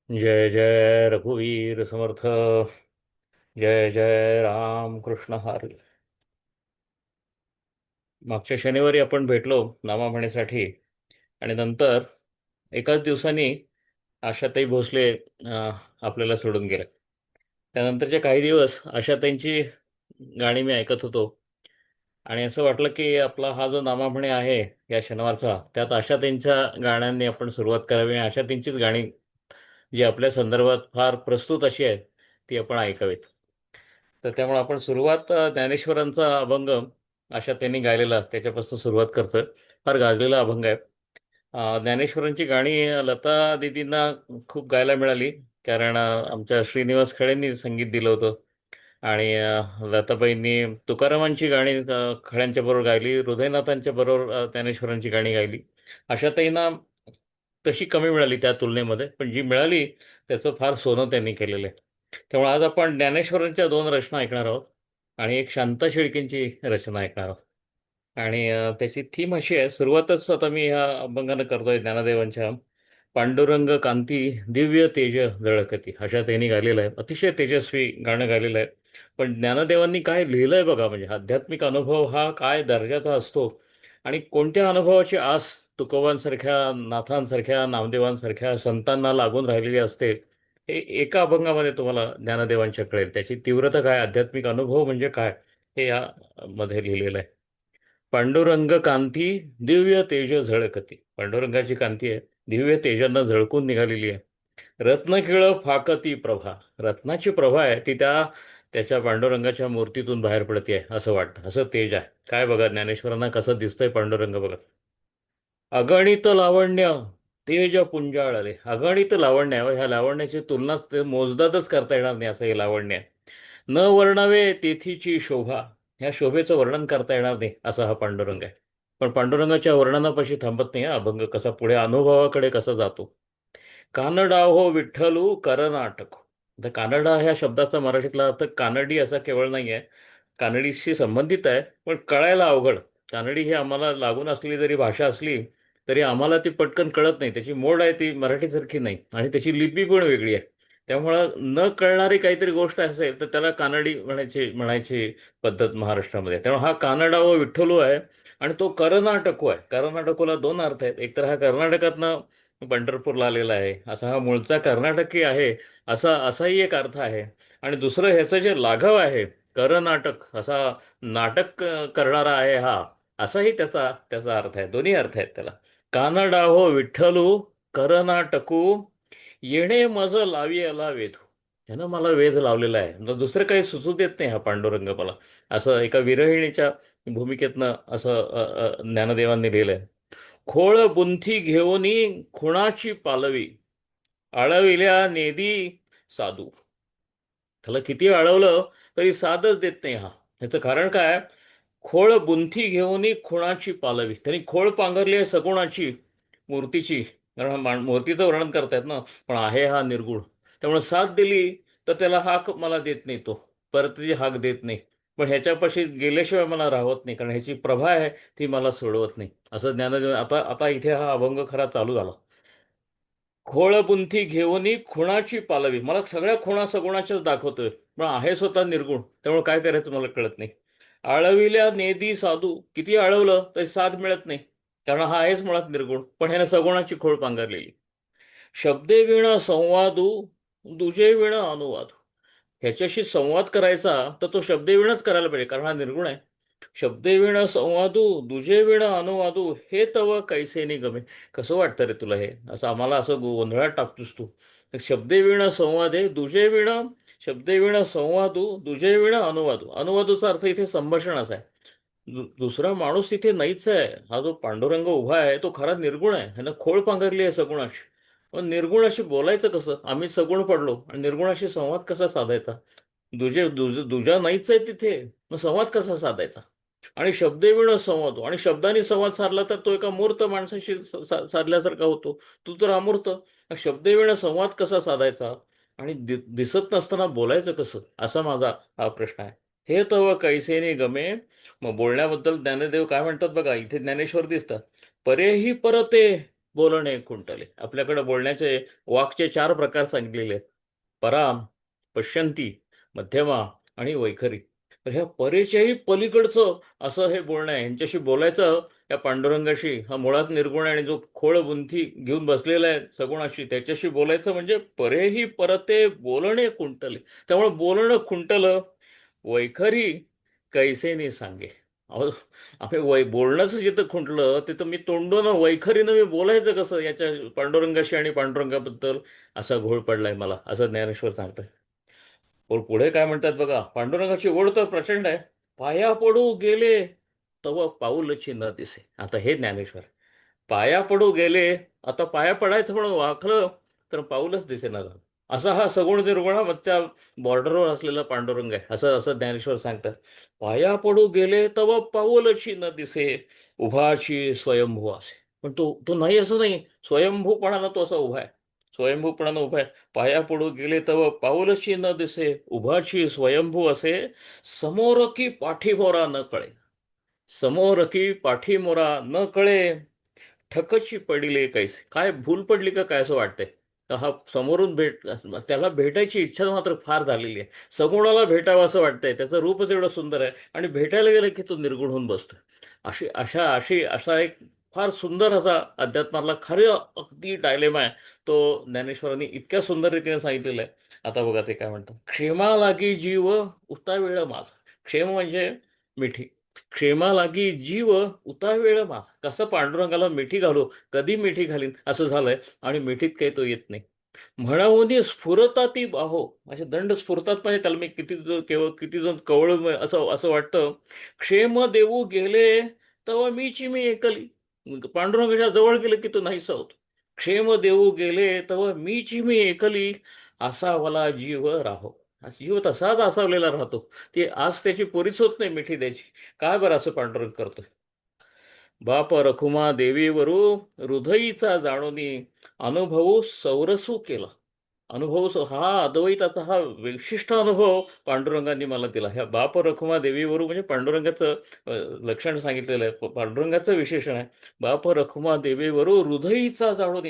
जय जय रघुवीर समर्थ. जय जय राम कृष्ण हरी. मागच्या शनिवारी आपण भेटलो नामाभरणीसाठी. आणि नंतर एकाच दिवसांनी आशाताई भोसले आपल्याला सोडून गेल्या. त्यानंतरचे काही दिवस आशाताईंची गाणी मी ऐकत होतो. आणि असं वाटलं की आपला हा जो नामाभणे आहे या शनिवारचा, त्यात आशाताईंच्या गाण्यांनी आपण सुरुवात करावी आणि आशाताईंचीच गाणी जी आपल्या संदर्भात फार प्रस्तुत अशी आहेत ती आपण ऐकावीत. तर त्यामुळे आपण सुरुवात ज्ञानेश्वरांचा अभंग अशा त्यांनी गायलेला त्याच्यापासून सुरुवात करतोय. फार गाजलेला अभंग आहे. ज्ञानेश्वरांची गाणी लता दिदींना खूप गायला मिळाली. कारण आमच्या श्रीनिवास खळेंनी संगीत दिलं होतं. आणि लताबाईंनी तुकारामांची गाणी खळ्यांच्या बरोबर गायली, हृदयनाथांच्या बरोबर ज्ञानेश्वरांची गाणी गायली. आशाताईंना तशी कमी मिळाली त्या तुलनेमध्ये, पण जी मिळाली त्याचं फार सोनं त्यांनी केलेलं आहे. त्यामुळे आज आपण ज्ञानेश्वरांच्या दोन रचना ऐकणार आहोत आणि एक शांता शेळकेंची रचना ऐकणार आहोत. आणि त्याची थीम अशी आहे. सुरुवातच आता मी ह्या अभंगानं करतोय ज्ञानदेवांच्या. पांडुरंग कांती दिव्य तेज झळकती, अशा त्यांनी गायलेलं आहे. अतिशय तेजस्वी गाणं गायलेलं आहे. पण ज्ञानदेवांनी काय लिहिलंय बघा. म्हणजे आध्यात्मिक अनुभव हा काय दर्जाचा असतो आणि कोणत्या अनुभवाची आस तुकोबांसारख्या, नाथांसारख्या, नामदेवांसारख्या संतांना लागून राहिलेली असते, हे एका अभंगामध्ये तुम्हाला ज्ञानदेवांच्या कळेल. त्याची तीव्रता काय, आध्यात्मिक अनुभव म्हणजे काय, हे या मध्ये लिहिलेलं आहे. पांडुरंग कांती दिव्य तेज झळकती. पांडुरंगाची कांती आहे, दिव्य तेजानं झळकून निघालेली आहे. रत्नखिळ फाकती प्रभा. रत्नाची प्रभा आहे ती त्याच्या पांडुरंगाच्या मूर्तीतून बाहेर पडते आहे असं वाटतं. असं तेज आहे. काय बघा ज्ञानेश्वरांना कसं दिसतंय पांडुरंग बघा. अगणित लावण्य तेज पुंजाळले. अगणित लावण्य आहे. ह्या लावण्याची तुलना मोजदादच करता येणार नाही असं हे लावण्य आहे. न वर्णावे तेथीची शोभा. ह्या शोभेचं वर्णन करता येणार नाही असा हा पांडुरंग आहे. पण पांडुरंगाच्या वर्णनापाशी थांबत नाही हा अभंग. कसा पुढे अनुभवाकडे कसा जातो. कानडा हो विठ्ठलू करनाटक. आता कानडा ह्या शब्दाचा मराठीतला अर्थ कानडी असा केवळ नाही आहे. कानडीशी संबंधित आहे, पण कळायला अवघड. कानडी ही आम्हाला लागून असलेली जरी भाषा असली तरी आम्हाला ती पटकन कळत नाही. त्याची मोड आहे ती मराठीसारखी नाही आणि त्याची लिपी पण वेगळी आहे. त्यामुळं न कळणारी काहीतरी गोष्ट असेल तर त्याला कानडी म्हणायची पद्धत महाराष्ट्रामध्ये. त्यामुळे हा कानडा व विठ्ठलू आहे. आणि तो कर्नाटको आहे. कर्नाटकोला दोन अर्थ आहेत. एक तर हा कर्नाटकातनं पंढरपूरला आलेला आहे असा हा मूळचा कर्नाटकी आहे, असाही एक अर्थ आहे. आणि दुसरं ह्याचं जे लाघव आहे, कर्नाटक असा नाटक करणारा आहे हा, असाही त्याचा त्याचा अर्थ आहे. दोन्ही अर्थ आहेत त्याला. कानडा हो विठ्ठलू कर्नाटकू, येणे मज लावी आला वेधू. ह्यानं मला वेध लावलेला आहे. दुसरं काही सुचू देत नाही हा पांडुरंग मला. असं एका विरहिणीच्या भूमिकेतनं असं ज्ञानदेवांनी लिहिलंय. खोळ बुंथी घेऊनी खुणाची पालवी, आळविल्या नेदी साधू. त्याला किती अडवलं तरी साधच देत नाही हा. त्याचं कारण काय. खोळ बुंथी घेऊनी खुणाची पालवी. त्यांनी खोळ पांघरली आहे सगुणाची, मूर्तीची. कारण मूर्तीचं वर्णन करतायत ना, पण आहे हा निर्गुण. त्यामुळे साथ दिली तर त्याला हाक मला देत नाही तो, परत त्याची हाक देत नाही. पण ह्याच्यापाशी गेल्याशिवाय मला राहत नाही, कारण ह्याची प्रभा आहे ती मला सोडवत नाही. असं ज्ञानदेव. आता आता इथे हा अभंग खरा चालू झाला. खोळपुंथी घेऊनी खुणाची पालवी. मला सगळ्या खुणा सगुणाच्याच दाखवतोय, पण आहे स्वतः निर्गुण. त्यामुळे काय करायचं मला कळत नाही. आळविल्या नेदी साधू. किती आळवलं तरी साध मिळत नाही, कारण हा आहेच मुळात निर्गुण, पण ह्याने सगुणाची खोळ पांघरलेली. शब्दे विण संवादू, दुजे विण अनुवाद. ह्याच्याशी संवाद करायचा तर तो शब्देविणच करायला पाहिजे, कारण हा निर्गुण आहे. शब्देविण संवादू, दुजे विण अनुवादू, हे तव कैसे निगमे. कसं वाटतं रे तुला हे. असं आम्हाला असं गोंधळात टाकतोस तू. शब्देविण संवादे दुजे विण, शब्देविण संवादू दुजे विण अनुवादू. अनुवादूचा अर्थ इथे संभाषण असा आहे. दुसरा माणूस तिथे नाहीच आहे. हा जो पांडुरंग उभा आहे तो खरा निर्गुण आहे. ह्यानं खोळ पांघरली आहे सगुणाची. पण निर्गुणाशी बोलायचं कसं. आम्ही सगुण पडलो आणि निर्गुणाशी संवाद कसा साधायचा. दुजा नाहीच आहे तिथे, मग संवाद कसा साधायचा. आणि शब्देविण संवाद, आणि शब्दाने संवाद साधला तर तो एका मूर्त माणसाशी साधल्यासारखा होतो. तू तर अमूर्त. शब्देविण संवाद कसा साधायचा आणि दिसत नसताना बोलायचं कसं, असा माझा हा प्रश्न आहे. हे तव कैसेने गमे. मग बोलण्याबद्दल ज्ञानदेव काय म्हणतात बघा. इथे ज्ञानेश्वर दिसतात. परेही परते बोलणे खुंटले. आपल्याकडे बोलण्याचे वाक्चे 4 प्रकार सांगितलेले आहेत. पराम, पश्यंती, मध्यमा आणि वैखरी. तर ह्या परेच्याही पलीकडचं असं हे बोलणं आहे. यांच्याशी बोलायचं या पांडुरंगाशी, हा मुळात निर्गुण आहे आणि जो खोळ बुंथी घेऊन बसलेला आहे सगुणाशी, त्याच्याशी बोलायचं म्हणजे परेही परते बोलणे खुंटले. त्यामुळे बोलणं खुंटलं. वैखरी कैसेनी सांगे. अहो, आम्ही बोलणंच जिथं खुंटलं तिथं मी तोंडून वैखरीनं मी बोलायचं कसं याच्या पांडुरंगाशी आणि पांडुरंगाबद्दल. असा घोळ पडलाय मला, असं ज्ञानेश्वर सांगतोय. पुढे काय म्हणतात बघा, पांडुरंगाची ओढ तर प्रचंड आहे. पाया पडू गेले तव पाऊलची न दिसे. आता हे ज्ञानेश्वर, पाया पडू गेले, आता पाया पडायचं पण वाकलं तर पाऊलच दिसेना झालं. असा हा सगुण निर्गुणाच्या बॉर्डरवर असलेला पांडुरंग आहे, असं असं ज्ञानेश्वर सांगतात. पाया पडू गेले तव पाऊलची न दिसे, उभाची स्वयंभू असे. पण तो नाही, असं नाही, स्वयंभूपणानं तो असा उभा आहे. स्वयंभूपणानं उभा आहे. पाया पडू गेले तव पाऊलची न दिसे, उभाची स्वयंभू असे, समोर की पाठीमोरा न कळे. समोर की पाठीमोरा न कळे, ठकची पडिले कैसे. काय भूल पडली का काय असं वाटतंय. तर हा समोरून त्याला भेटायची इच्छा मात्र फार झालेली आहे. सगुणाला भेटावं असं वाटतंय, त्याचं रूपच एवढं सुंदर आहे आणि भेटायला गेलं की तो निर्गुण होऊन बसतोय. असा एक फार सुंदर असा अध्यात्मातला खरं अगदी डायलेमा आहे. तो ज्ञानेश्वरांनी इतक्या सुंदर रीतीने सांगितलेला आहे. आता बघा ते काय म्हणतात. क्षेमा लागी जीव उतावेळ माझा. क्षेम म्हणजे मिठी. क्षेमा लागी जीव उतावेळ माझा. कसं पांडुरंगाला मिठी घालू, कधी मिठी घालीन असं झालंय आणि मिठीत काही तो येत नाही. म्हणून स्फुरता ती बाहो, असे दंड स्फुरतात. म्हणजे त्याला मी किती जण कवळ असं असं वाटतं. क्षेम देऊ गेले तेव्हा मीची मी एकली. पांडुरंगाच्या जवळ गेलं की तो नाहीसा होतो. क्षेम देऊ गेले तेव्हा मीची मी एकली, असा मला जीव राहो. हा जीव तसाच आसावलेला राहतो. ती आज त्याची पुरीच होत नाही मिठी द्यायची. काय बरं असं पांडुरंग करतोय. बाप रखुमा देवीवरू हृदयीचा जाणूनी, अनुभवू सौरसू केला. हा अद्वैताचा हा विशिष्ट अनुभव पांडुरंगांनी मला दिला. ह्या बाप रखुमा देवीवरू म्हणजे पांडुरंगाचं लक्षण सांगितलेलं आहे, पांडुरंगाचं विशेषण आहे. बाप रखुमा देवीवरू हृदयीचा जाणून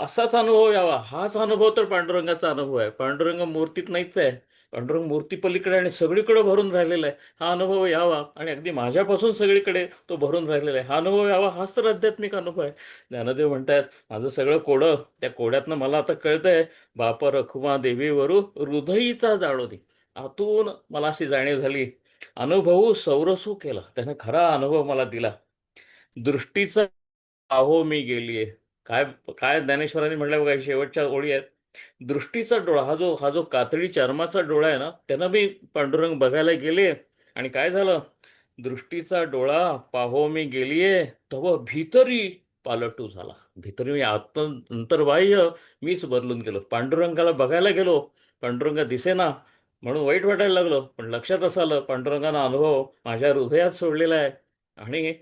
असाच अनुभव यावा. हाच अनुभव तर पांडुरंगाचा अनुभव आहे. पांडुरंग मूर्तीत नाहीच आहे. पांडुरंग मूर्ती पलीकडे आणि सगळीकडे भरून राहिलेला आहे. हा अनुभव यावा आणि अगदी माझ्यापासून सगळीकडे तो भरून राहिलेला आहे. हा अनुभव यावा, हाच तर आध्यात्मिक अनुभव आहे. ज्ञानदेव म्हणतात, माझं सगळं कोडं त्या कोड्यातनं मला आता कळतंय. बाप रखुमा देवीवरू हृदयीचा जाणू दे. आतून मला अशी जाणीव झाली. अनुभवू सौरसू केला, त्यानं खरा अनुभव मला दिला. दृष्टीचा अहो मी गेलीये. काय काय ज्ञानेश्वरांनी म्हटलं बघा, शेवटच्या ओळी आहेत. दृष्टीचा डोळा, हा जो कातडी चर्माचा डोळा आहे ना, त्यानं मी पांडुरंग बघायला गेले. आणि काय झालं. दृष्टीचा डोळा पाहो मी गेलीये तव भीतरी पालटू झाला. भीतरी मी अंतर्बाह्य मीच बदलून गेलो. पांडुरंगाला बघायला गेलो, पांडुरंग दिसेना म्हणून वाईट वाटायला लागलं. पण लक्षात असं आलं, पांडुरंगाचा अनुभव माझ्या हृदयात सोडलेला आहे आणि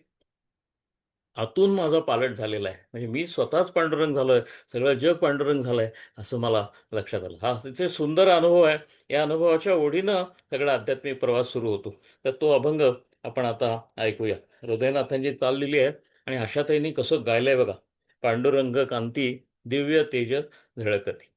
आतून माझा पालट झालेला आहे. म्हणजे मी स्वतःच पांडुरंग झालोय, सगळं जग पांडुरंग झालंय, असं मला लक्षात आलं. हा तिथे सुंदर अनुभव आहे. या अनुभवाच्या ओढीनं सगळा आध्यात्मिक प्रवास सुरू होतो. तर तो अभंग आपण आता ऐकूया. हृदयनाथांची चाललेली आहे आणि आशाताईंनी कसं गायलंय बघा. पांडुरंग कांती दिव्य तेज झळकती.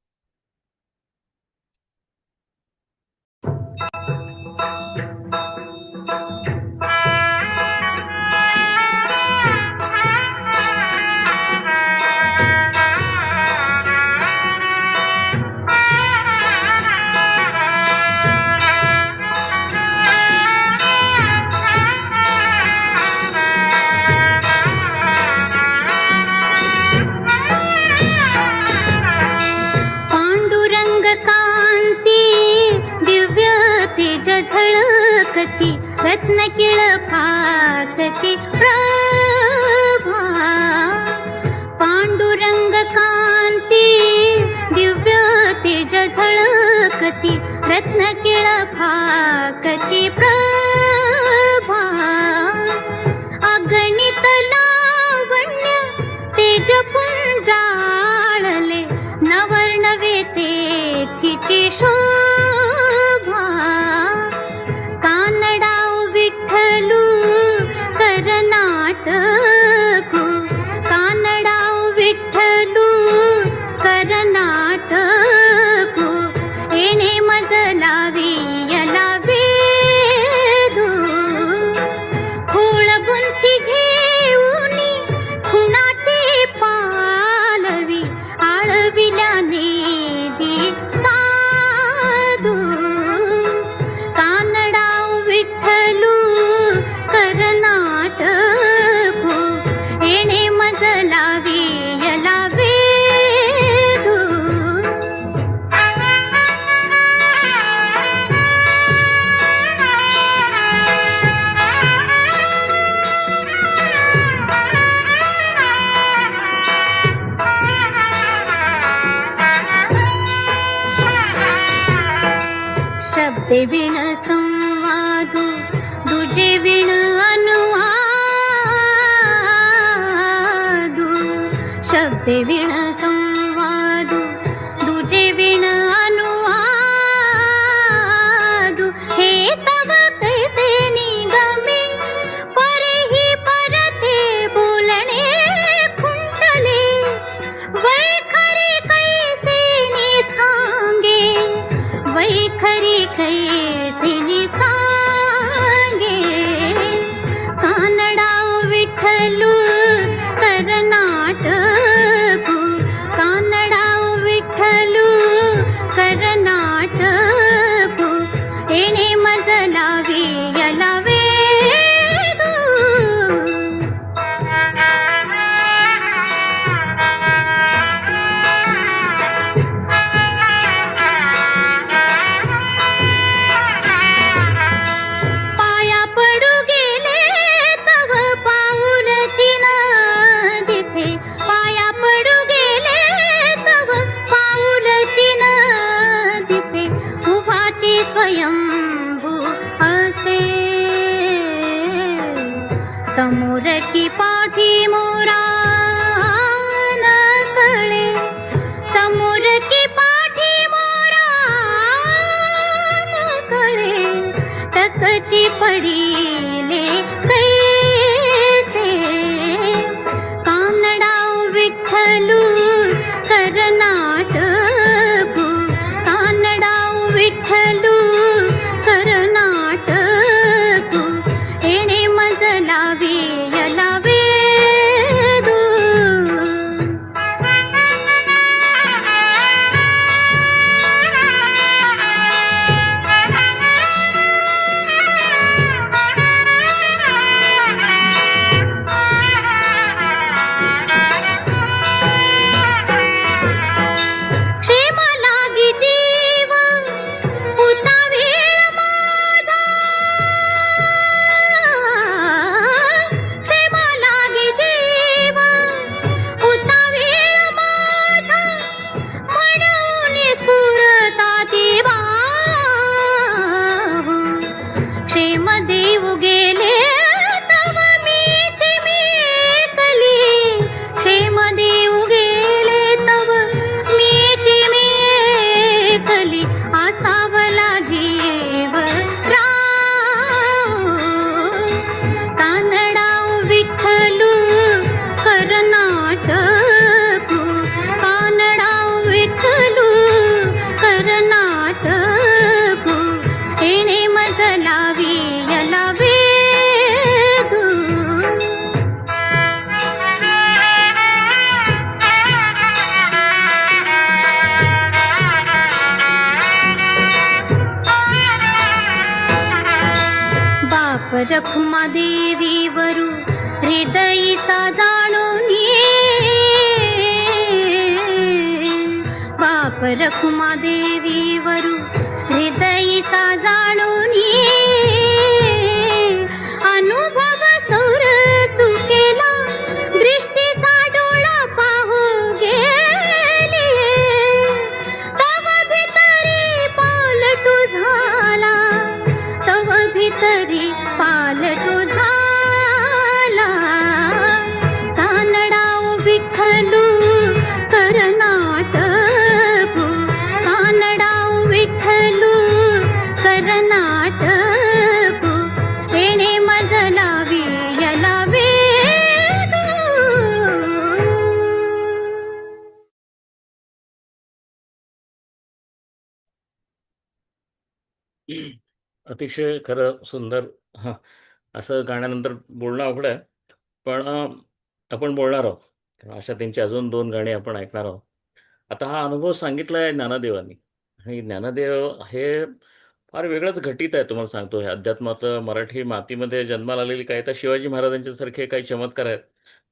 पांडुरंग कांती दिव्य तेज झळकती, रत्नकिळ फाकती प्रभा. पांडुरंग कांती दिव्य तेज झळकती, रत्नकिळ फाकती प्रभा. अगणित लावण्य तेज पुंजाळले, नवर्णवे तेथीची शोभा. कानडाव विठ्ठलू कर नाटकू, कानडाव विठ्ठलू शब्दे विण संवादु दुजे विण अनुवादु शब्दे विण संवादु दुजे विण अनुवादु हे तव कैसे निगमे परेही परते बोलणे खुंटले वैखरी कैसे निसांगे वैखरी कैसे निसांगे कानडा विठ्ठलू कर्नाटक कानडा विठ्ठलू कर्नाटक एणे मजलावी यलावे पाया पडू गेले तव पाऊल चिन दिसे पाया पडू गेले तव पाऊल चिन दिसे उभाची स्वयंभू असे समोर की पाठी मोरा न कळे समोर की पाठी मोरा न कळे टकची पडीले कैसे कानडा विठ्ठलू कर्नाटक कानडा विठ्ठलू कर्नाटक एणे मजलावी यलावे क्षेम लागी जीव होता वेळ माझा क्षेम लागी जीव होता वेळ माझा म्हणून स्फुरता दिवा क्षेम देव गेले तव मीची मेकली क्षेम देव गेले तव मीची मेकली आसावला जीव राव कानडा विठ्ठलू कर्नाटक कानडा विठ्ठलू कर्नाटक एणे मजलावी यलावे बाप रखुमा देवी वरू हृदयीचा जाणून बाप रखुमा देवी वरू हृदयीचा जाणून अनुभव सौर सुकेला दृष्टीचा डोळा पाहू गेले तव भितरी पालटू झाला तव भितरी पालटू झाला कानडा विठ्ठलू कर्नाटक कानडा विठ्ठलू कर्नाटक एणे मजलावी यलावे अतिशय खरं सुंदर. हां, असं गाण्यानंतर बोलणं अवघड आहे, पण आपण बोलणार आहोत. कारण अशा त्यांची अजून 2 गाणी आपण ऐकणार आहोत. आता हा अनुभव सांगितला आहे ज्ञानदेवांनी आणि ज्ञानदेव हे फार वेगळंच घटित आहे. तुम्हाला सांगतो, हे अध्यात्माचं मराठी मातीमध्ये जन्माला आलेली काही तर शिवाजी महाराजांच्यासारखे काही चमत्कार आहेत.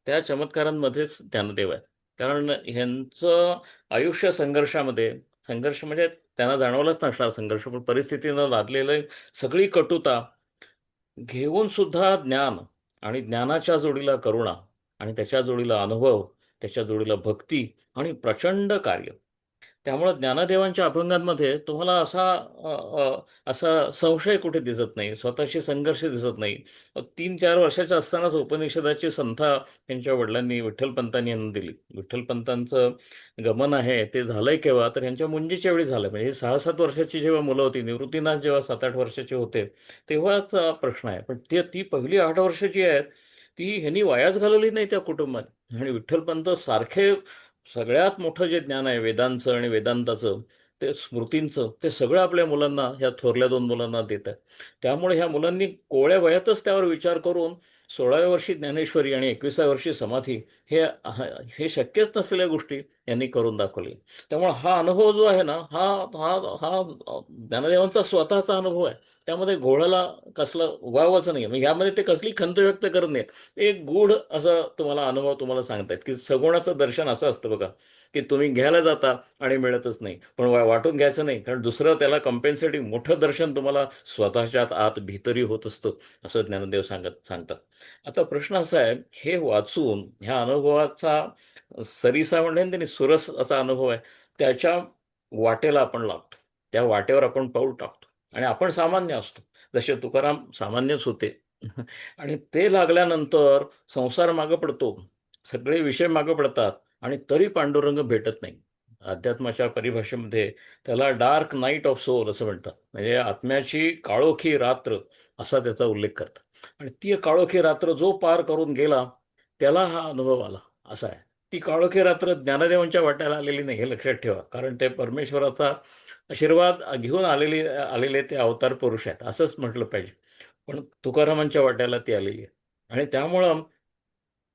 त्या चमत्कारांमध्येच ज्ञानदेव आहेत. कारण ह्यांचं आयुष्य संघर्षामध्ये, संघर्ष म्हणजे त्यांना जाणवलंच नसणार संघर्ष, पण परिस्थितीनं लादलेलं सगळी कटुता घेऊन सुद्धा ज्ञान आणि ज्ञानाच्या जोडीला करुणा आणि त्याच्या जोडीला अनुभव, त्याच्या जोडीला भक्ती आणि प्रचंड कार्य, त्यामुळं ज्ञानदेवांच्या अभंगांमध्ये तुम्हाला असा संशय कुठे दिसत नाही, स्वतःशी संघर्ष दिसत नाही. 3-4 वर्षाच्या असतानाच उपनिषदाची संथा यांच्या वडिलांनी विठ्ठलपंतांनी यांना दिली. विठ्ठलपंतांचं गमन आहे ते झालंय केव्हा, तर यांच्या मुंजीच्या वेळी झालं. म्हणजे 6-7 वर्षाची जेव्हा मुलं होती, निवृत्तीनाथ जेव्हा 7-8 वर्षाचे होते, तेव्हाचा प्रश्न आहे. पण ती पहिली 8 वर्षाची आहेत, ती ह्यांनी वायाच घालवली नाही त्या कुटुंबात. आणि विठ्ठलपंत सारखे सगळ्यात मोठं जे ज्ञान आहे वेदांचं आणि वेदांताचं, ते स्मृतींचं, ते सगळं आपल्या मुलांना, ह्या थोरल्या 2 मुलांना देत आहे. त्यामुळे ह्या मुलांनी कोवळ्या वयातच त्यावर विचार करून 16व्या वर्षी ज्ञानेश्वरी आणि 21व्या वर्षी समाधी, हे हे शक्यच नसलेल्या गोष्टी यांनी करून दाखवली. त्यामुळे हा अनुभव जो आहे ना, हा हा हा ज्ञानदेवांचा स्वतःचा अनुभव आहे. त्यामध्ये घोळाला कसलं वावच नाही. म्हणजे ह्यामध्ये ते कसली खंत व्यक्त करत नाहीत. एक गूढ असा तुम्हाला अनुभव तुम्हाला सांगतायत की सगुणाचं दर्शन असं असतं बघा, की तुम्ही घ्यायला जाता आणि मिळतच नाही, पण वाटून घ्यायचं नाही, कारण दुसरं त्याला कम्पेन्सेटिंग मोठं दर्शन तुम्हाला स्वतःच्या आत भीतरी होत असतं, असं ज्ञानदेव सांगतात. आता प्रश्न असा आहे, हे वाचून ह्या अनुभवाचा सरिसा म्हणेन त्यांनी सुरस असा अनुभव आहे, त्याच्या वाटेला आपण लागतो, त्या वाटेवर आपण पाऊल टाकतो आणि आपण सामान्य असतो. जसे तुकाराम सामान्यच होते. आणि ते लागल्यानंतर संसार मागं पडतो, सगळे विषय मागं पडतात आणि तरी पांडुरंग भेटत नाही. अध्यात्माच्या परिभाषेमध्ये त्याला डार्क नाईट ऑफ सोल असं म्हणतात, म्हणजे आत्म्याची काळोखी रात्र असा त्याचा उल्लेख करतात. आणि ती काळोखी रात्र जो पार करून गेला त्याला हा अनुभव आला, असा आहे. ती काळोखी रात्र ज्ञानदेवांच्या वाट्याला आलेली नाही, हे लक्षात ठेवा, कारण ते परमेश्वराचा आशीर्वाद घेऊन आलेले ते अवतार पुरुष आहेत, असंच म्हटलं पाहिजे. पण तुकारामांच्या वाट्याला ती आलेली आहे. आणि त्यामुळं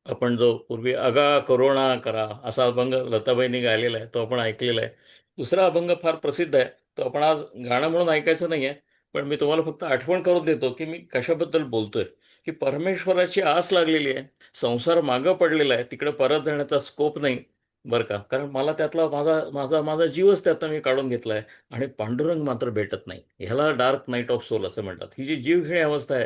आपण जो पूर्वी अगा करुणा करा असा अभंग लताबाईंनी गायलेला आहे, तो आपण ऐकलेला आहे. दुसरा अभंग फार प्रसिद्ध आहे, तो आपण आज गाणं म्हणून ऐकायचं नाही आहे, पण मी तुम्हाला फक्त आठवण करून देतो की मी कशाबद्दल बोलतोय. की परमेश्वराची आस लागलेली आहे, संसार मागं पडलेला आहे, तिकडे परत जाण्याचा स्कोप नाही, बरं का, कारण मला त्यातला माझा माझा माझा जीवच त्यातनं मी काढून घेतला आहे. आणि पांडुरंग मात्र भेटत नाही, ह्याला डार्क नाईट ऑफ सोल असं म्हणतात. ही जी जीवघेणी अवस्था आहे,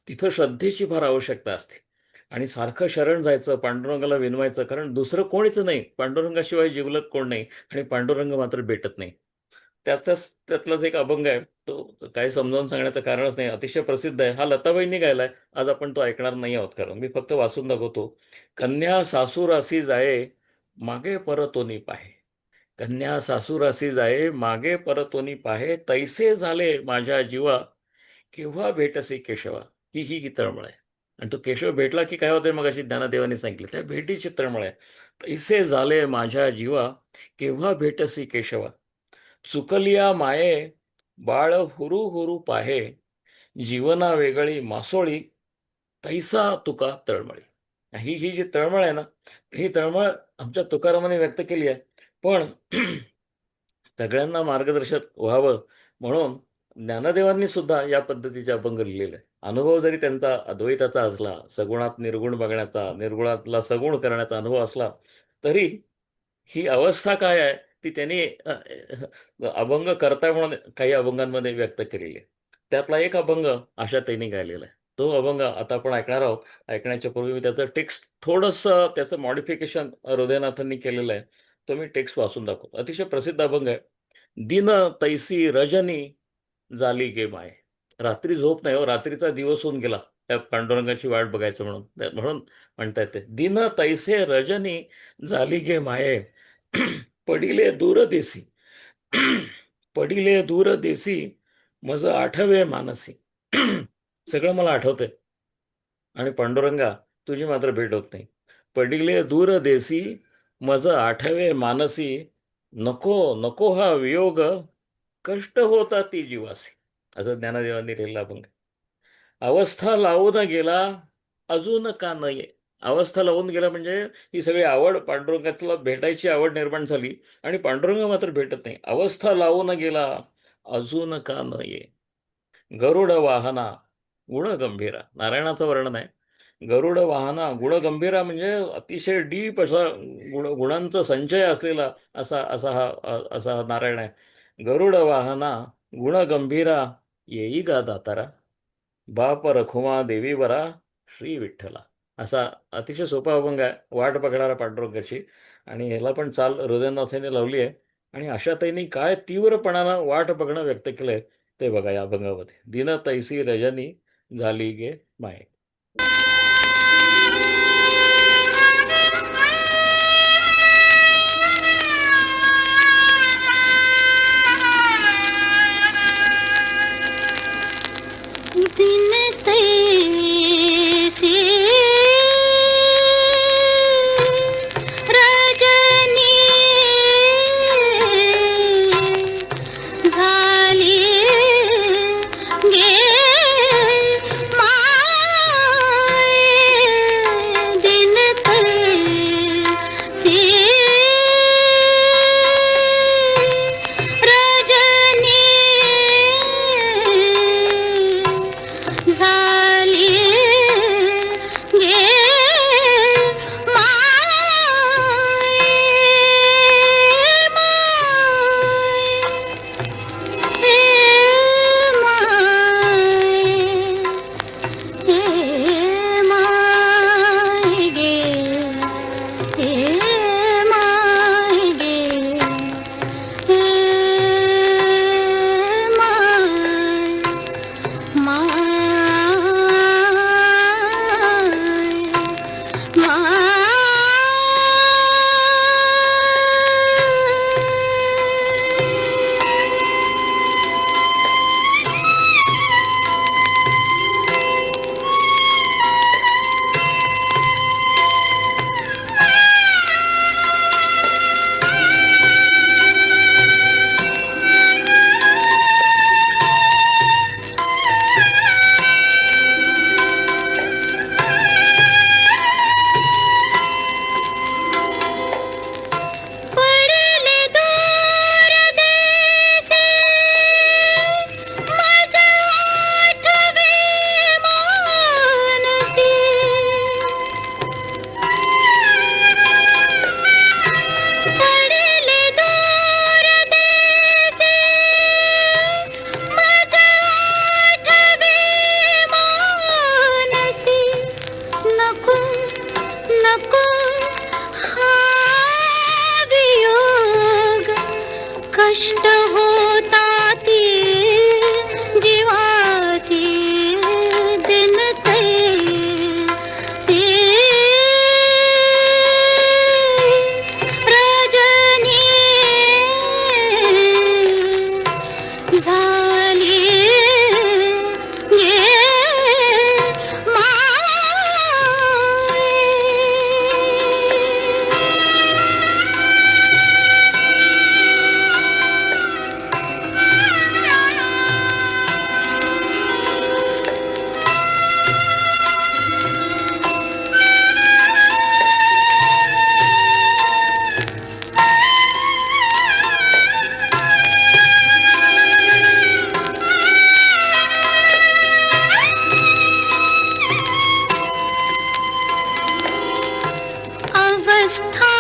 तिथं श्रद्धेची फार आवश्यकता असते. आणि सारखं शरण जायचं, पांडुरंगाला विनवायचं, कारण दुसरं कोणीच नाही, पांडुरंगाशिवाय जिवलग कोण नाही, आणि पांडुरंग मात्र भेटत नाही. त्यातलाच एक अभंग आहे, तो काही समजावून सांगण्याचं कारणच नाही, अतिशय प्रसिद्ध आहे. हा लताबाईंनी गायलाय, आज आपण तो ऐकणार नाही आहोत, कारण मी फक्त वाचून दाखवतो. कन्या सासूरासी जाये, मागे परतोनी पाहे. कन्या सासूरासी जाये, मागे परतोनी पाहे. तैसे झाले माझ्या जीवा, केव्हा भेटसी केशवा. ही तळमळ आहे. आणि तो केशव भेटला की काय होतंय, मग अशी ज्ञानदेवाने सांगितलं, त्या भेटीची तळमळ आहे. तैसे झाले माझ्या जीवा, केव्हा भेटसी केशवा. चुकलिया माये, बाळ हुरू हुरू पाहे. जीवना वेगळी मासोळी, तैसा तुका तळमळी. ही जी तळमळ आहे ना, ही तळमळ आमच्या तुकारामाने व्यक्त केली आहे. पण सगळ्यांना मार्गदर्शक व्हावं म्हणून ज्ञानदेवांनी सुद्धा या पद्धतीचे अभंग लिहिलेले आहे. अनुभव जरी त्यांचा अद्वैताचा असला, सगुणात निर्गुण बघण्याचा, निर्गुणातला सगुण करण्याचा अनुभव असला, तरी ही अवस्था काय आहे ती त्यांनी अभंग करता म्हणून काही अभंगांमध्ये व्यक्त केलेली आहे. त्यातला एक अभंग आशाताईंनी गायलेला आहे. तो अभंग आता आपण ऐकणार आहोत. ऐकण्याच्या पूर्वी मी त्याचं टेक्स्ट थोडंसं त्याचं मॉडिफिकेशन हृदयनाथांनी केलेलं आहे. तो मी टेक्स्ट वाचून दाखवतो. अतिशय प्रसिद्ध अभंग आहे. दिन तैसी रजनी झाली गे माय. रात्री झोप नाही हो, रात्रीचा दिवस होऊन गेला त्या पांडुरंगाची वाट बघायचं म्हणून. म्हणून म्हणता येते, दिन तैसे रजनी झाली गे माये. पडिले दूर देसी. पडिले दूर देसी, मज आठवे मानसी. सगळं मला आठवतंय, आणि पांडुरंगा तुझी मात्र भेट होत नाही. पडिले दूर देसी, मज आठवे मानसी. नको नको हा वियोग, कष्ट होता ती जीवासी. असं ज्ञानदेवांनी लिहिलेला अभंग. अवस्था लावून गेला, अजून का न ये. अवस्था लावून गेला म्हणजे ही सगळी आवड, पांडुरंगातला भेटायची आवड निर्माण झाली, आणि पांडुरंग मात्र भेटत नाही. अवस्था लावून गेला, अजून का न ये. गरुड वाहना गुणगंभीरा, नारायणाचं वर्णन आहे. गरुड वाहना गुणगंभीरा म्हणजे अतिशय डीप असा गुणांचा संचय असलेला असा हा नारायण आहे. गरुड वाहना गुणगंभीरा, येई गा दातारा. बाप रखुमा देवीवरा, श्री विठ्ठला. असा अतिशय सोपा अभंग आहे, वाट बघणारा पांडुरंगाची. आणि ह्याला पण चाल हृदयनाथाने लावली आहे. आणि आशाताईंनी काय तीव्रपणानं वाट बघणं व्यक्त केलंय ते बघा या अभंगामध्ये. दिन तैसी रजनी झाली गे माये. दिन तैसी रजनी झाली गे माये. दिन तैसी रजनी झाली गे माये. हे माये गे, हे माये गे, हे पडले दूर देसे मज आठवे मानसी. पडले दूर देसे मज आठवे मानसी. नको नको हा वियोग कष्ट होता ती जीवासी. दिन तैसी रजनी झाली गे माये. अवस्था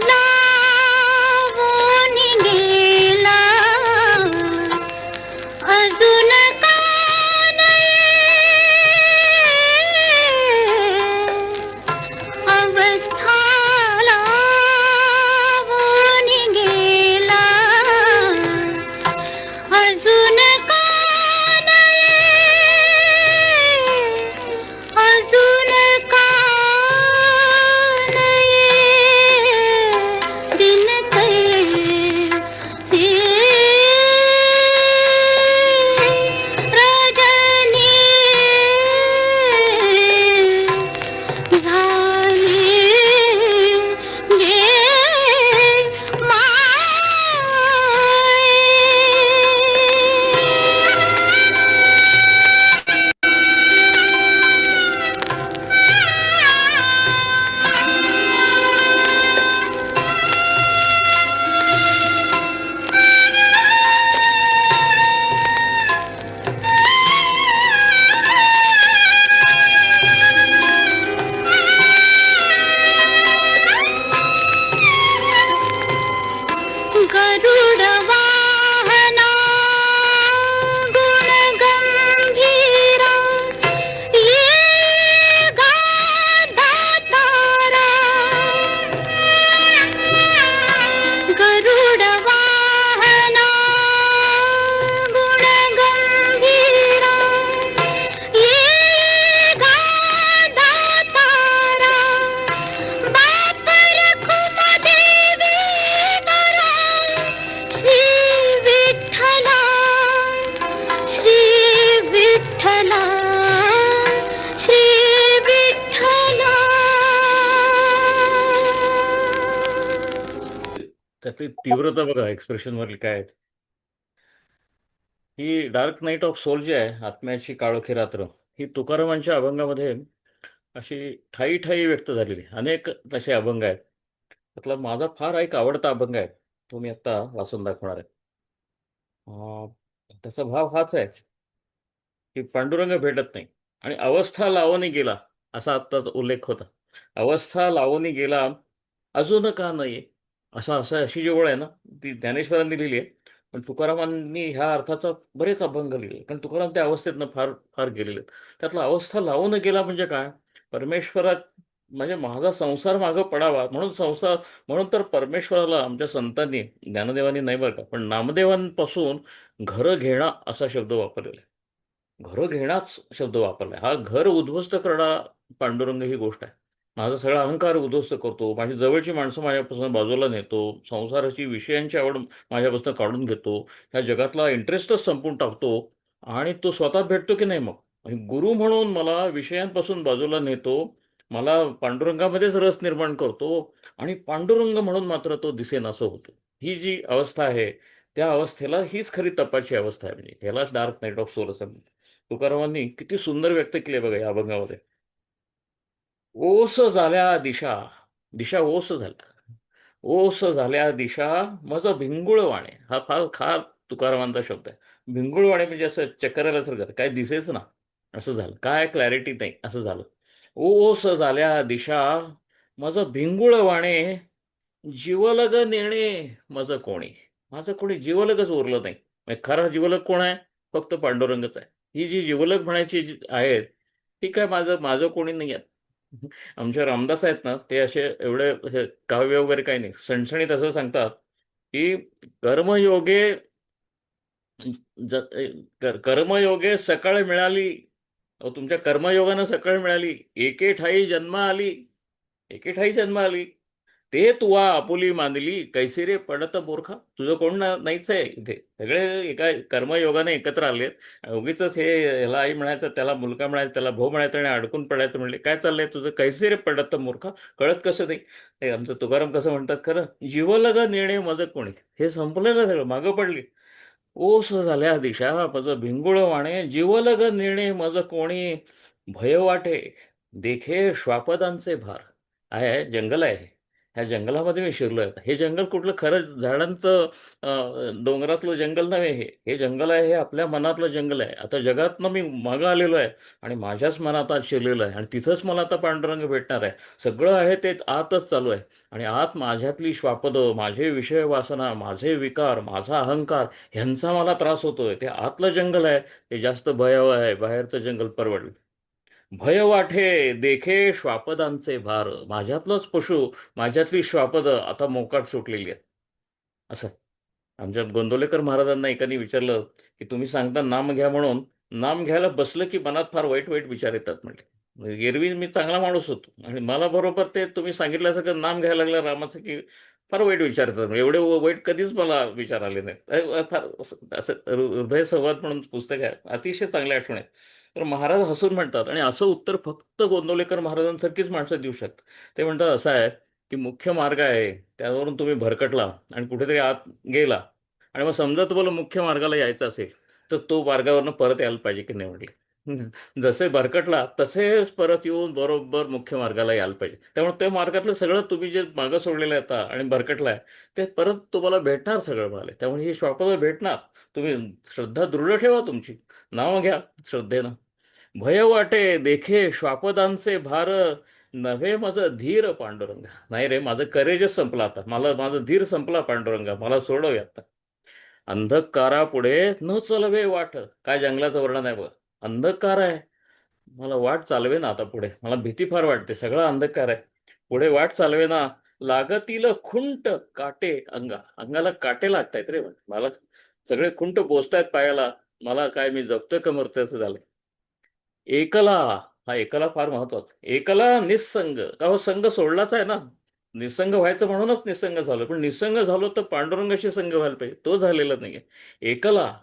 लावून गेला अजून का अवस्था लावून गेला अजून का अजून का दिन तैसी रजनी झाली गे गरुड वाहना गुण गंभीरा ये गाधा तारा. गरुड वाहना ती तीव्रता बघा एक्सप्रेशन वरली काय आहे. ही डार्क नाईट ऑफ सोल जी आहे, आत्म्याची काळोखी रात्र, ही तुकारामांच्या अभंगामध्ये अशी ठायी ठायी व्यक्त झालेली अनेक तसे अभंग आहेत. त्यातला माझा फार एक आवडता अभंग आहे, तो मी आत्ता वाचून दाखवणार आहे. अं, त्याचा भाव हाच आहे की पांडुरंग भेटत नाही आणि अवस्था लावून गेला, असा आत्ताच उल्लेख होता. अवस्था लावून गेला अजून का नाही, अशी जी ओळ आहे ना, ती ज्ञानेश्वरांनी लिहिली आहे. पण तुकारामांनी ह्या अर्थाचा बरेच अभंग लिहिले, कारण तुकाराम त्या अवस्थेतनं फार फार गेलेले आहेत. त्यातला अवस्था लावून गेला म्हणजे काय, परमेश्वरात, म्हणजे माझा संसार मागं पडावा म्हणून संसार, म्हणून तर परमेश्वराला आमच्या संतांनी, ज्ञानदेवांनी नाही बरं का, पण नामदेवांपासून घर घेणं असा शब्द वापरलेला आहे. घर घेणाच शब्द वापरलाय. हा घर उद्ध्वस्त करणारा पांडुरंग ही गोष्ट आहे. माझा सगळा अहंकार उद्ध्वस्त करतो, माझी जवळची माणसं माझ्यापासून बाजूला नेतो, संसाराची विषयांची आवड माझ्यापासून काढून घेतो, ह्या जगातला इंटरेस्टच संपून टाकतो. आणि तो स्वतः भेटतो की नाही मग, आणि गुरु म्हणून मला विषयांपासून बाजूला नेतो, मला पांडुरंगामध्येच रस निर्माण करतो, आणि पांडुरंग म्हणून मात्र तो दिसेनासं होतो. ही जी अवस्था आहे, त्या अवस्थेला हीच खरी तपाची अवस्था आहे, म्हणजे ह्यालाच डार्क नाईट ऑफ सोल असं म्हणतात. तुकारामांनी किती सुंदर व्यक्त केले बघा या अभंगामध्ये. ओस झाल्या दिशा, दिशा ओस झाल्या, ओस झाल्या दिशा, मज भिंगुळवाणे, हा फार खार तुकारामांचा शब्द आहे. भिंगुळवाणे म्हणजे असं चक्कर आल्यासारखं, काय दिसेच ना, असं झालं, काय क्लॅरिटी नाही असं झालं. ओस झाल्या दिशा, मज भिंगुळवाणे, जीवलग नेणे माझं कोणी, माझं कोणी जीवलगच उरलं नाही. म्हणजे खरा जीवलग कोण आहे, फक्त पांडुरंगच आहे. ही जी जीवलग म्हणायची जी आहेत, ती काय माझं माझं कोणी नाही आहेत. आमच्या रामदास आहेत ना, ते असे एवढे हे काव्य वगैरे काही नाही, सणसणीत असं सांगतात की कर्मयोगे, कर्मयोगे सकाळ मिळाली, अहो, तुमच्या कर्मयोगानं सकाळ मिळाली, एके ठाई जन्म आली, एके ठाई जन्म आली, ते तुवा आपुली मानली, कैसे रे पडत मूर्खा. तुझं कोण नाहीच आहे इथे, सगळे एका कर्मयोगाने एकत्र आले. उगीच हे, ह्याला आई म्हणायचं, त्याला मुलगा म्हणायचं, त्याला भाऊ म्हणायचं, आणि अडकून पडायचं. म्हणले काय चाललंय तुझं, कैसे रे पडत मूर्खा, कळत कसं नाही. हे आमचं तुकाराम कसं म्हणतात खरं, जीवलग नेणे मज कोणी, हे संपलेलं सगळं मागं पडली. ओस झाल्या दिशा मज भिंगुळ वाणे, जीवलग निर्णे मज कोणी, भय वाटे देखे श्वापदांचे भार. आहे जंगल आहे, ह्या जंगलामध्ये मी शिरलोय. हे जंगल कुठलं खरं झाडांचं डोंगरातलं जंगल नव्हे, हे जंगल आहे, हे आपल्या मनातलं जंगल आहे. आता जगातनं मी मागं आलेलो आहे, आणि माझ्याच मनात आज शिरलेलो आहे, आणि तिथंच मला आता पांडुरंग भेटणार आहे. सगळं आहे ते आतच चालू आहे, आणि आत माझ्यातली श्वापदं, माझे विषय वासना, माझे विकार, माझा अहंकार, ह्यांचा मला त्रास होतोय. ते आतलं जंगल आहे, ते जास्त भयावह आहे, बाहेरचं जंगल परवडलं. भय वाटे देखे श्वापदांचे भार, माझ्यातलंच पशु, माझ्यातली श्वापद आता मोकाट सुटलेली आहे, असं. आमच्या गोंदवलेकर महाराजांना एकाने विचारलं की तुम्ही सांगता नाम घ्या म्हणून, नाम घ्यायला बसलं की मनात फार वाईट वाईट विचार येतात म्हटले. एरवी मी चांगला माणूस होतो, आणि मला बरोबर ते तुम्ही सांगितल्यासारखं नाम घ्यायला लागलं रामाचं की फार वाईट विचार येतात. म्हणजे एवढे वाईट कधीच मला विचार आले नाहीत. फार असं हृदय संवाद म्हणून पुस्तक आहे, अतिशय चांगल्या आठवण आहेत. तर महाराज हसून म्हणतात, आणि असं उत्तर फक्त गोंदवलेकर महाराजांसारखीच माणसं देऊ शकतात. ते म्हणतात असं आहे की मुख्य मार्ग आहे, त्यावरून तुम्ही भरकटला आणि कुठेतरी आत गेला, आणि मग समजा तुम्हाला मुख्य मार्गाला यायचं असेल, तर तो मार्गावरनं परत यायला पाहिजे की नाही म्हटले. जसे भरकटला तसेच परत येऊन बरोबर मुख्य मार्गाला यायला पाहिजे. त्यामुळे त्या मार्गातलं सगळं तुम्ही जे मागं सोडलेलं आहे आता आणि भरकटलाय, ते परत तुम्हाला भेटणार सगळं म्हणाले. त्यामुळे ही श्वापद भेटणार. तुम्ही श्रद्धा दृढ ठेवा तुमची, नाव घ्या श्रद्धेनं. भय वाटे देखे श्वापदांचे भार, नव्हे माझं धीर पांडुरंगा. नाही रे, माझं करेजच संपलं आता, माझं धीर संपला पांडुरंगा, मला सोडव आता. अंधकारापुढे न चलवे वाट, काय जंगलाचं वर्णन आहे बघ. अंधकार आहे, मला वाट चालवे ना आता पुढे, मला भीती फार वाटते, सगळा अंधकार आहे, पुढे वाट चालवे ना. लागतील खुंट काटे अंगाला काटे लागतायत रे मला, सगळे खुंट बोचतायत पायाला. मला काय, मी जगतोय का मरतोय असं झालं. एकला, हा एकला फार महत्वाचा. एकला निसंग, का हो, संघ सोडलाच आहे ना. निसंग व्हायचं म्हणूनच निसंग झालो, पण निसंग झालो तर पांडुरंगाशी संघ व्हायला पाहिजे, तो झालेला नाहीये. एकला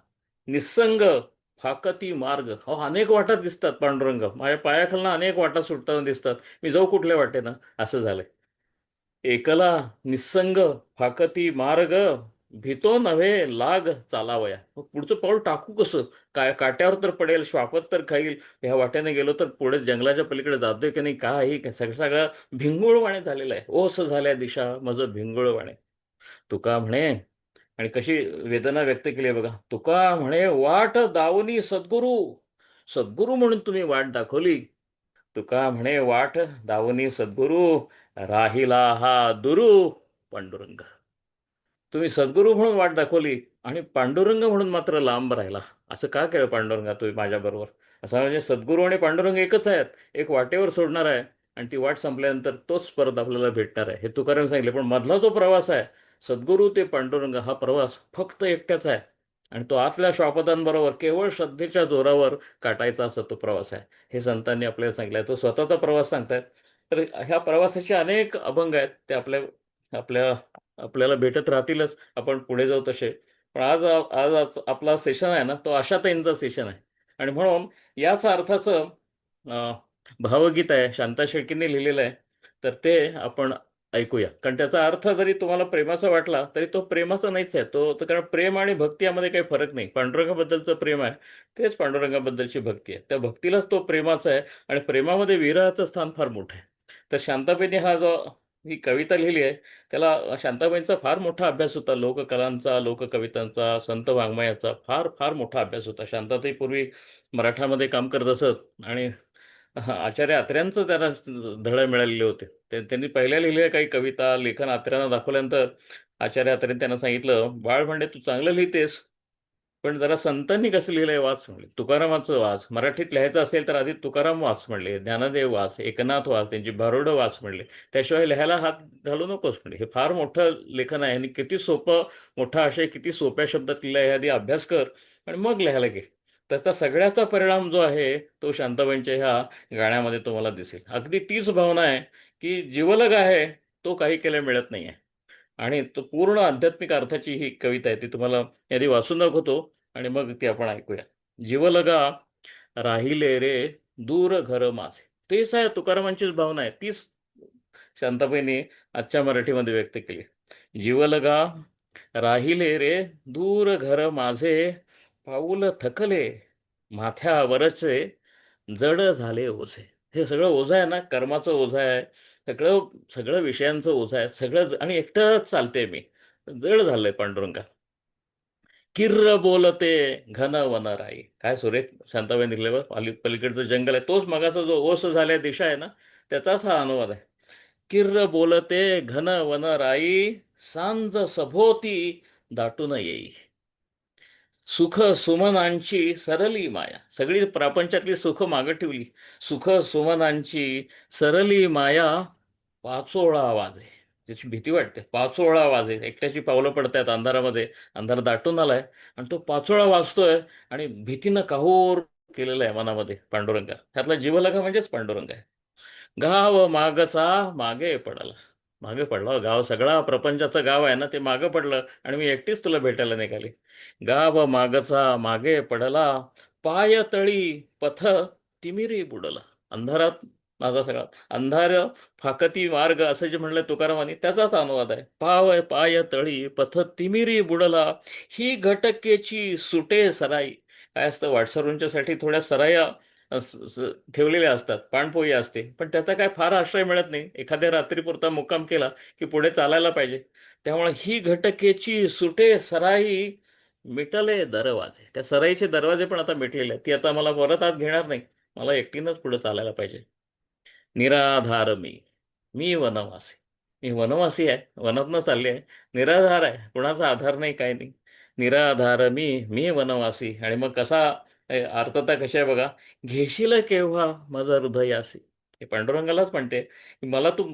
निसंग फाकती मार्ग, हो, अनेक वाटा दिसतात पांडुरंग, माझ्या पायाखालनं अनेक वाटा सुटताना दिसतात, मी जाऊ कुठल्या वाटेनं, असं झालंय. एकला निस्संग फाकती मार्ग, भीतो नव्हे लाग चालावया. मग पुढचं पाऊल टाकू कसं? काय काट्यावर तर पडेल, श्वापत तर खाईल, ह्या वाट्याने गेलो तर पुढे जंगलाच्या पलीकडे जातोय की नाही, काही सगळं सगळं भिंगुळवाणे झालेलं आहे. ओस झाल्या दिशा मज भिंगुळवाणे. तुका म्हणे, आणि कशी वेदना व्यक्त केली आहे बघा. तुका म्हणे वाट दावनी सद्गुरू, सद्गुरू म्हणून तुम्ही वाट दाखवली. तुका म्हणे वाट दावनी सद्गुरू, राहिला हा दुरू पांडुरंग. तुम्ही सद्गुरू म्हणून वाट दाखवली आणि पांडुरंग म्हणून मात्र लांब राहिला. असं का केलं पांडुरंगा तुम्ही माझ्याबरोबर? असं म्हणजे सद्गुरू आणि पांडुरंग एकच आहेत. एक वाटेवर सोडणार आहे आणि ती वाट संपल्यानंतर तोच परत आपल्याला भेटणार आहे, हे तुकाराम सांगितले. पण मधला जो प्रवास आहे, सद्गुरू ते पांडुरंग, हा प्रवास फक्त एकट्याचा आहे. आणि तो आतल्या श्वापदांबरोबर केवळ श्रद्धेच्या जोरावर काटायचा असा तो प्रवास आहे. हे संतांनी आपल्याला सांगितलं आहे. तो स्वतःचा प्रवास सांगतायत. तर ह्या प्रवासाचे अनेक अभंग आहेत, ते आपल्या आपल्या आपल्याला भेटत राहतीलच, आपण पुढे जाऊ तसे. पण आज आपला सेशन आहे ना, तो आशाताईंचा सेशन आहे. आणि म्हणून याच अर्थाचं अं, भावगीत आहे, शांता शेळकेंनी लिहिलेलं आहे. तर ते आपण ऐकूया. कारण त्याचा अर्थ जरी तुम्हाला प्रेमाचा वाटला तरी तो प्रेमाचा नाहीच आहे. तर कारण प्रेम आणि भक्ती यामध्ये काही फरक नाही. पांडुरंगाबद्दलचं प्रेम आहे, तेच पांडुरंगाबद्दलची भक्ती आहे. त्या भक्तीलाच तो प्रेमाचा आहे. आणि प्रेमामध्ये विरहाचं स्थान फार मोठं आहे. तर शांताबाईंनी ही कविता लिहिली आहे, त्याला शांताबाईंचा फार मोठा अभ्यास होता. लोककलांचा, लोककवितांचा, संत वाङ्मयाचा फार फार मोठा अभ्यास होता. शांताताई पूर्वी मराठामध्ये काम करत असत आणि आचार्य अत्र्यांचं त्यांना धडे मिळालेले होते. त्यांनी पहिल्या लिहिलेल्या काही कविता लेखन अत्र्यांना दाखवल्यानंतर आचार्य अत्र्यांनी त्यांना सांगितलं, बाळ म्हणजे तू चांगलं लिहितेस, पण जरा संतांनी कसं लिहिलंय वाच म्हणले. तुकारामाचं वाच. मराठीत लिहायचं असेल तर आधी तुकाराम वाच म्हणले, ज्ञानदेव वाच, एकनाथ वाच, त्यांची भारुडं वाच म्हणले. त्याशिवाय लिहायला हात घालू नकोस म्हणले. हे फार मोठं लेखन आहे आणि किती सोपं, मोठा आशय किती सोप्या शब्दात लिहिला आहे, आधी अभ्यास कर आणि मग लिहायला घे. त्याचा सगळ्याचा परिणाम जो आहे तो शांताबाईंच्या ह्या गाण्यामध्ये तुम्हाला दिसेल. अगदी तीच भावना आहे की जीवलग आहे, तो काही केल्या मिळत नाही. आणि तो पूर्ण आध्यात्मिक अर्थाची ही कविता आहे, ती तुम्हाला आधी वाचून दाखवतो आणि मग ती आपण ऐकूया. जीवलगा राहिले रे दूर घर माझे. तेच आहे, तुकारामांचीच भावना आहे, तीच शांताबाईंनी आजच्या मराठीमध्ये व्यक्त केली. जीवलगा राहिले रे दूर घर माझे, पाऊल थकले माथ्यावरचे, जड झाले ओझे. हे सगळं ओझं आहे ना, कर्माचं ओझं आहे, सगळं सगळं विषयांचं ओझं आहे, आणि एकटंच चालते मी. जड झालंय पांडुरंगा. किर्र बोलते घन वनराई. काय सुरेख शांताबाई दिले बघ. पलीकडचं जंगल आहे, तोच मगाचा जो ओस झाल्या दिशा आहे ना, त्याचाच हा अनुवाद आहे. किर्र बोलते घन वनराई, सांज सभोवती दाटून येई. सुख सुमनांची सरली माया. सगळी प्रापंचातली सुख मागं ठेवली. सुख सुमनांची सरली माया, पाचोळा वाजे. त्याची भीती वाटते. पाचोळा वाजे, एकट्याची पावलं पडतायत अंधारामध्ये, अंधार दाटून आलाय आणि तो पाचोळा वाजतोय आणि भीतीनं काहूर केलेलं आहे मनामध्ये पांडुरंगा. ह्यातला जीवलगा म्हणजेच पांडुरंग आहे. गाव मागचा मागे पडला. मागे पडला हो, गाव सगळा प्रपंचाचं गाव आहे ना, ते मागं पडलं आणि मी एकटीच तुला भेटायला निघाली. गाव मागचा मागे पडला, पाय तळी पथ तिमिरी बुडला. अंधारात माझा सगळा अंधार फाकती मार्ग, असं जे म्हणलं तुकारामांनी, त्याचाच अनुवाद आहे. पाय तळी पथ तिमिरी बुडला, ही घटकेची सुटे सराई. काय असतं, वाटसरूंच्यासाठी थोड्या सराया ठेवलेल्या असतात, पाणपोई असते, पण त्याचा काय फार आश्रय मिळत नाही. एखाद्या रात्रीपुरता मुक्काम केला की पुढे चालायला पाहिजे. त्यामुळे ही घटकेची सुटे सराई, मिटले दरवाजे. त्या सराईचे दरवाजे पण आता मिटलेले आहेत. ती आता मला परत आत घेणार नाही. मला एकटीनंच पुढे चालायला पाहिजे. निराधार मी, मी वनवासी. मी वनवासी आहे, वनातनं चालले आहे. निराधार आहे, कुणाचा आधार नाही, काय नाही. निराधार मी, मी वनवासी. आणि मग कसा अर्थता कशी आहे बघा. घेशील केव्हा माझा हृदयासी. हे पांडुरंगालाच म्हणते की मला तू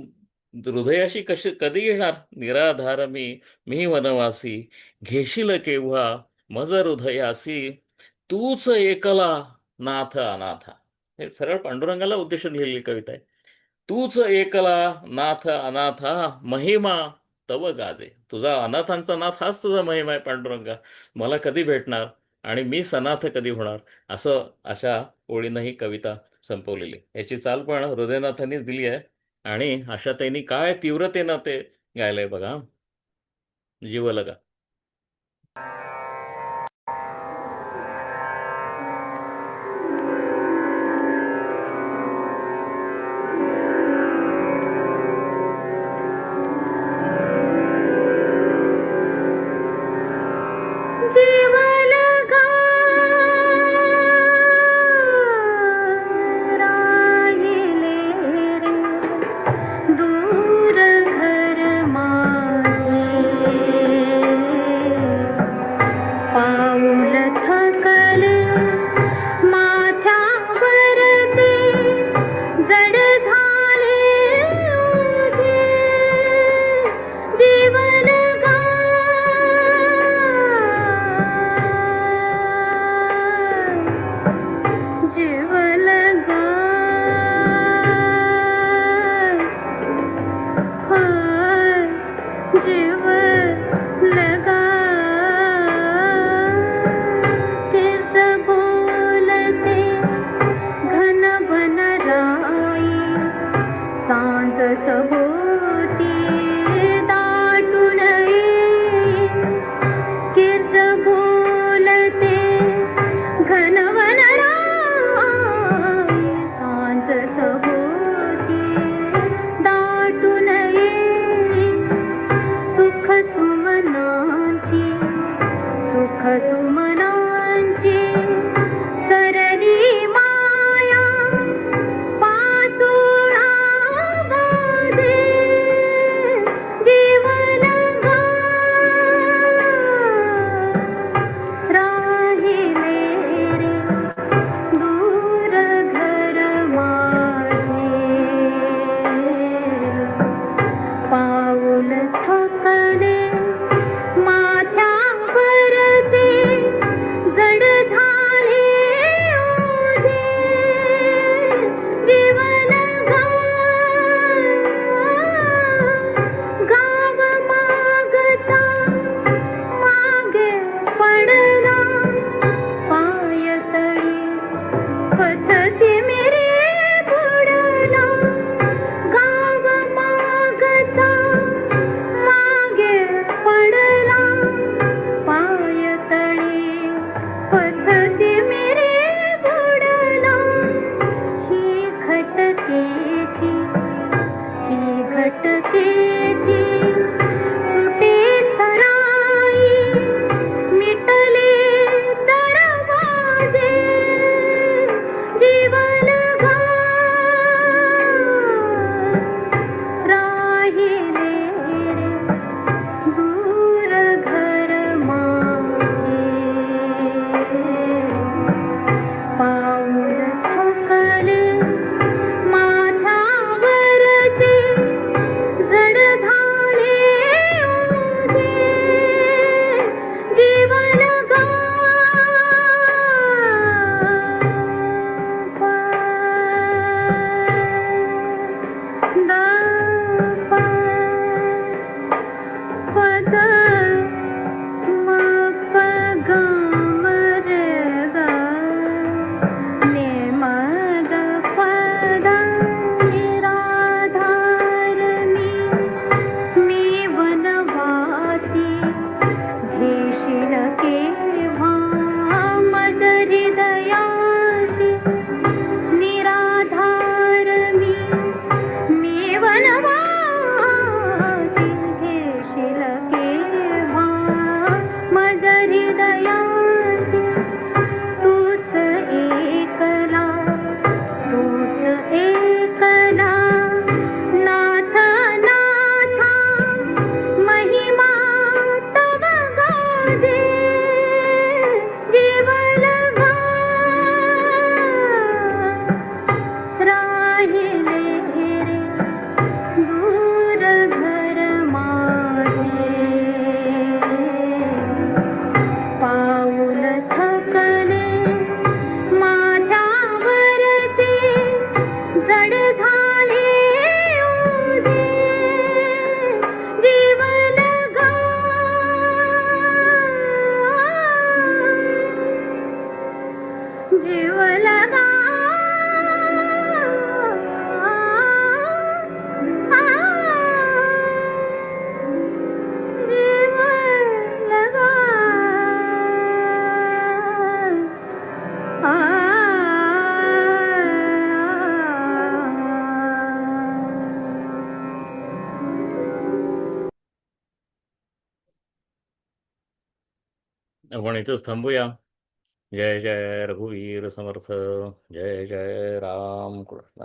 हृदयाशी कधी घेणार. निराधार मी, मी वनवासी, घेशील केव्हा मज हृदयासी, तूच एकला नाथ अनाथा. हे सरळ पांडुरंगाला उद्देशून लिहिलेली कविता आहे. तूच एकला नाथ अनाथा, महिमा तव गाजे. तुझा अनाथांचा नाथ हाच तुझा महिमा आहे पांडुरंगा. मला कधी भेटणार आणि मी सनाथ कधी होणार. असं अशा ओळीनं ही कविता संपवलेली. याची चाल पण हृदयनाथांनीच दिली आहे. आणि आशाताईंनी काय तीव्रतेनं ते गायलंय बघा. जीवलगा. जीवलगा राहिले रे दूर घर माझे पाऊल थकले माथ्यावरती जड झाले ओझे जीवलगा आपण इथंच थांबूया. जय जय रघुवीर समर्थ. जय जय राम कृष्ण.